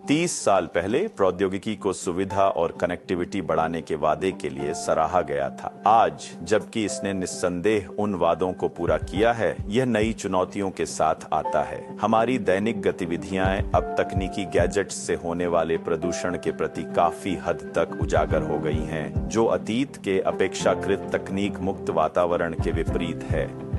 30 साल पहले प्रौद्योगिकी को सुविधा और कनेक्टिविटी बढ़ाने के वादे के लिए सराहा गया था। आज जबकि इसने निस्संदेह उन वादों को पूरा किया है, यह नई चुनौतियों के साथ आता है। हमारी दैनिक गतिविधियां अब तकनीकी गैजेट्स से होने वाले प्रदूषण के प्रति काफी हद तक उजागर हो गई हैं, जो अतीत के अपेक्षाकृत तकनीक मुक्त वातावरण के विपरीत है।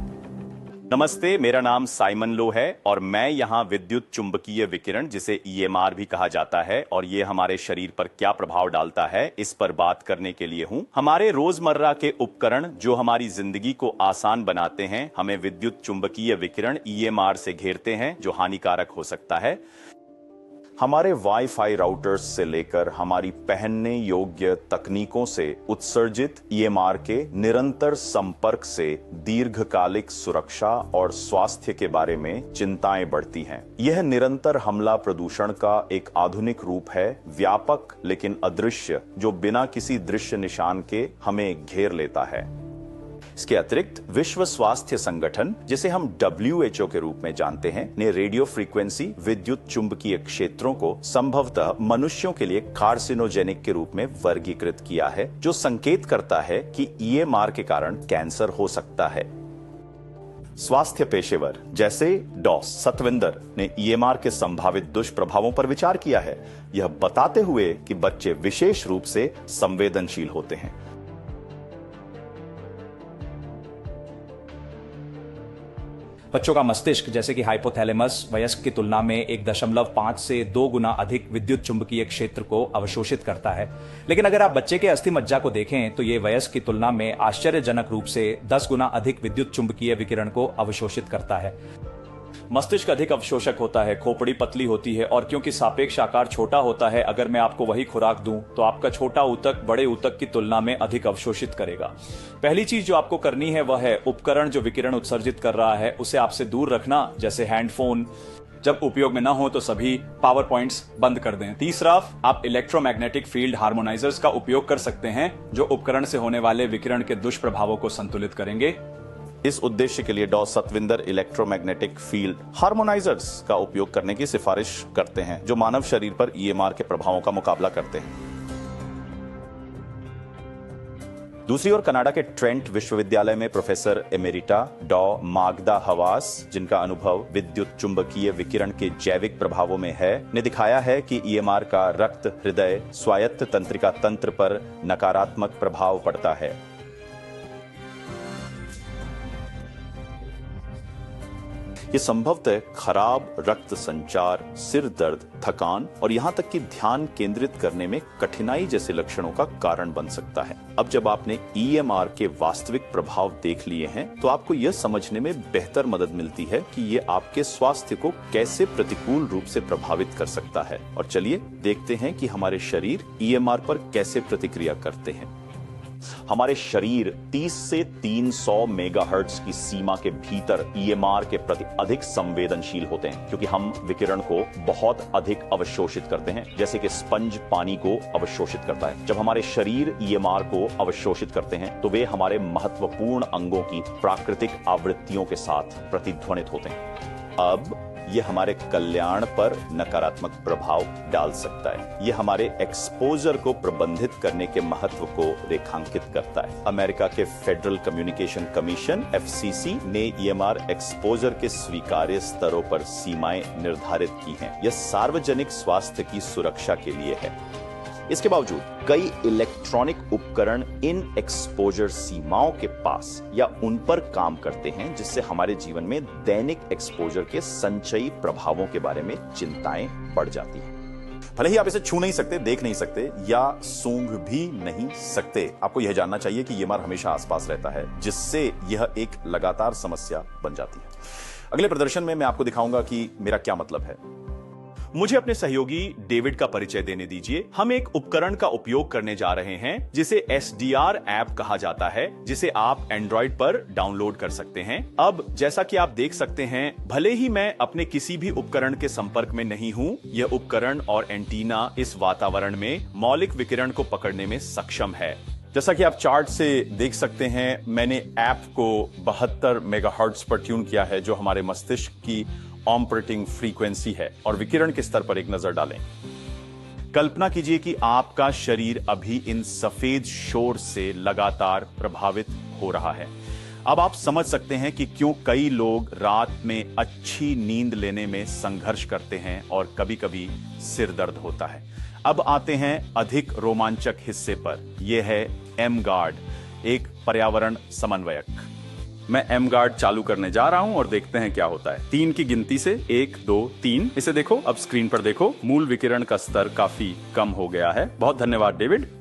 नमस्ते, मेरा नाम साइमन लो है और मैं यहाँ विद्युत चुंबकीय विकिरण, जिसे ईएमआर भी कहा जाता है, और ये हमारे शरीर पर क्या प्रभाव डालता है, इस पर बात करने के लिए हूँ। हमारे रोजमर्रा के उपकरण जो हमारी जिंदगी को आसान बनाते हैं, हमें विद्युत चुंबकीय विकिरण ईएमआर से घेरते हैं, जो हानिकारक हो सकता है। हमारे वाईफाई राउटर्स से लेकर हमारी पहनने योग्य तकनीकों से उत्सर्जित ईएमआर के निरंतर संपर्क से दीर्घकालिक सुरक्षा और स्वास्थ्य के बारे में चिंताएं बढ़ती हैं। यह निरंतर हमला प्रदूषण का एक आधुनिक रूप है, व्यापक लेकिन अदृश्य, जो बिना किसी दृश्य निशान के हमें घेर लेता है। इसके अतिरिक्त विश्व स्वास्थ्य संगठन, जिसे हम WHO के रूप में जानते हैं, ने रेडियो फ्रीक्वेंसी विद्युत चुंबकीय क्षेत्रों को संभवतः मनुष्यों के लिए कार्सिनोजेनिक के रूप में वर्गीकृत किया है, जो संकेत करता है कि ईएमआर के कारण कैंसर हो सकता है। स्वास्थ्य पेशेवर जैसे डॉ. सतविंदर ने ईएमआर के संभावित दुष्प्रभावों पर विचार किया है, यह बताते हुए कि बच्चे विशेष रूप से संवेदनशील होते हैं। बच्चों का मस्तिष्क, जैसे कि हाइपोथैलेमस, वयस्क की तुलना में 1.5 से 2 गुना अधिक विद्युत चुंबकीय क्षेत्र को अवशोषित करता है। लेकिन अगर आप बच्चे के अस्थि मज्जा को देखें तो ये वयस्क की तुलना में आश्चर्यजनक रूप से 10 गुना अधिक विद्युत चुंबकीय विकिरण को अवशोषित करता है। मस्तिष्क अधिक अवशोषक होता है, खोपड़ी पतली होती है, और क्योंकि सापेक्ष आकार छोटा होता है, अगर मैं आपको वही खुराक दूं तो आपका छोटा ऊतक बड़े ऊतक की तुलना में अधिक अवशोषित करेगा। पहली चीज जो आपको करनी है वह है उपकरण जो विकिरण उत्सर्जित कर रहा है उसे आपसे दूर रखना, जैसे हैंडफोन। जब उपयोग में न हो तो सभी पावर पॉइंट्स बंद कर दें। तीसरा, आप इलेक्ट्रोमैग्नेटिक फील्ड हार्मोनाइजर्स का उपयोग कर सकते हैं, जो उपकरण से होने वाले विकिरण के दुष्प्रभावों को संतुलित करेंगे। इस उद्देश्य के लिए डॉ. सतविंदर इलेक्ट्रोमैग्नेटिक फील्ड हार्मोनाइजर्स का उपयोग करने की सिफारिश करते हैं, जो मानव शरीर पर ईएमआर के प्रभावों का मुकाबला करते हैं। दूसरी ओर कनाडा के ट्रेंट विश्वविद्यालय में प्रोफेसर एमेरिटा डॉ. मागदा हवास, जिनका अनुभव विद्युत चुंबकीय विकिरण के जैविक प्रभावों में है, ने दिखाया है कि ईएमआर का रक्त, हृदय, स्वायत्त तंत्रिका तंत्र पर नकारात्मक प्रभाव पड़ता है। ये संभवतः खराब रक्त संचार, सिर दर्द, थकान और यहाँ तक कि ध्यान केंद्रित करने में कठिनाई जैसे लक्षणों का कारण बन सकता है। अब जब आपने ईएमआर के वास्तविक प्रभाव देख लिए हैं, तो आपको यह समझने में बेहतर मदद मिलती है कि ये आपके स्वास्थ्य को कैसे प्रतिकूल रूप से प्रभावित कर सकता है। और चलिए देखते हैं कि हमारे शरीर ईएमआर पर कैसे प्रतिक्रिया करते हैं। हमारे शरीर 30 से 300 मेगाहर्ट्ज की सीमा के भीतर ईएमआर के प्रति अधिक संवेदनशील होते हैं, क्योंकि हम विकिरण को बहुत अधिक अवशोषित करते हैं, जैसे कि स्पंज पानी को अवशोषित करता है। जब हमारे शरीर ईएमआर को अवशोषित करते हैं तो वे हमारे महत्वपूर्ण अंगों की प्राकृतिक आवृत्तियों के साथ प्रतिध्वनित होते हैं। अब यह हमारे कल्याण पर नकारात्मक प्रभाव डाल सकता है। यह हमारे एक्सपोजर को प्रबंधित करने के महत्व को रेखांकित करता है। अमेरिका के फेडरल कम्युनिकेशन कमीशन FCC ने ईएमआर एक्सपोजर के स्वीकार्य स्तरों पर सीमाएं निर्धारित की हैं। यह सार्वजनिक स्वास्थ्य की सुरक्षा के लिए है। इसके बावजूद कई इलेक्ट्रॉनिक उपकरण इन एक्सपोजर सीमाओं के पास या उन पर काम करते हैं, जिससे हमारे जीवन में दैनिक एक्सपोजर के संचयी प्रभावों के बारे में चिंताएं बढ़ जाती हैं। भले ही आप इसे छू नहीं सकते, देख नहीं सकते या सूंघ भी नहीं सकते, आपको यह जानना चाहिए कि ईएमआर हमेशा आसपास रहता है, जिससे यह एक लगातार समस्या बन जाती है। अगले प्रदर्शन में मैं आपको दिखाऊंगा कि मेरा क्या मतलब है। मुझे अपने सहयोगी डेविड का परिचय देने दीजिए। हम एक उपकरण का उपयोग करने जा रहे हैं जिसे SDR ऐप कहा जाता है, जिसे आप एंड्रॉइड पर डाउनलोड कर सकते हैं। अब जैसा कि आप देख सकते हैं, भले ही मैं अपने किसी भी उपकरण के संपर्क में नहीं हूं, यह उपकरण और एंटीना इस वातावरण में मौलिक विकिरण को पकड़ने में सक्षम है। जैसा कि आप चार्ट से देख सकते हैं, मैंने ऐप को 72 मेगाहर्ट्ज पर ट्यून किया है, जो हमारे मस्तिष्क की ऑपरेटिंग फ्रीक्वेंसी है। और विकिरण के स्तर पर एक नजर डालें। कल्पना कीजिए कि आपका शरीर अभी इन सफेद शोर से लगातार प्रभावित हो रहा है। अब आप समझ सकते हैं कि क्यों कई लोग रात में अच्छी नींद लेने में संघर्ष करते हैं और कभी-कभी सिर दर्द होता है। अब आते हैं अधिक रोमांचक हिस्से पर। यह है एम गार्ड, एक पर्यावरण समन्वयक। मैं एम गार्ड चालू करने जा रहा हूं और देखते हैं क्या होता है। 3 की गिनती से 1, 2, 3। इसे देखो, अब स्क्रीन पर देखो, मूल विकिरण का स्तर काफी कम हो गया है। बहुत धन्यवाद डेविड।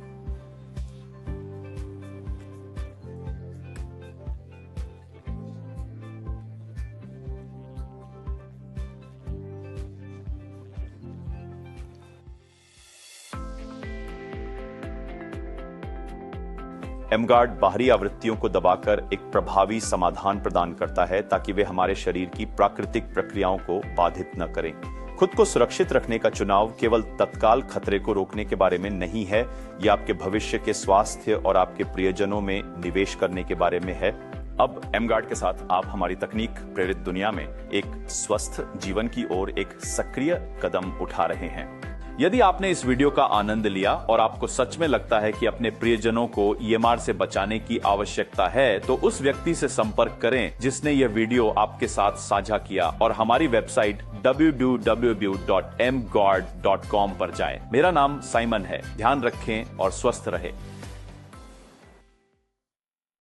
एमगार्ड बाहरी आवृत्तियों को दबाकर एक प्रभावी समाधान प्रदान करता है ताकि वे हमारे शरीर की प्राकृतिक प्रक्रियाओं को बाधित न करें। खुद को सुरक्षित रखने का चुनाव केवल तत्काल खतरे को रोकने के बारे में नहीं है, यह आपके भविष्य के स्वास्थ्य और आपके प्रियजनों में निवेश करने के बारे में है। अब एमगार्ड के साथ आप हमारी तकनीक प्रेरित दुनिया में एक स्वस्थ जीवन की ओर एक सक्रिय कदम उठा रहे हैं। यदि आपने इस वीडियो का आनंद लिया और आपको सच में लगता है कि अपने प्रियजनों को ईएमआर से बचाने की आवश्यकता है, तो उस व्यक्ति से संपर्क करें जिसने यह वीडियो आपके साथ साझा किया और हमारी वेबसाइट www.mguard.com पर जाएं। मेरा नाम साइमन है। ध्यान रखें और स्वस्थ रहें।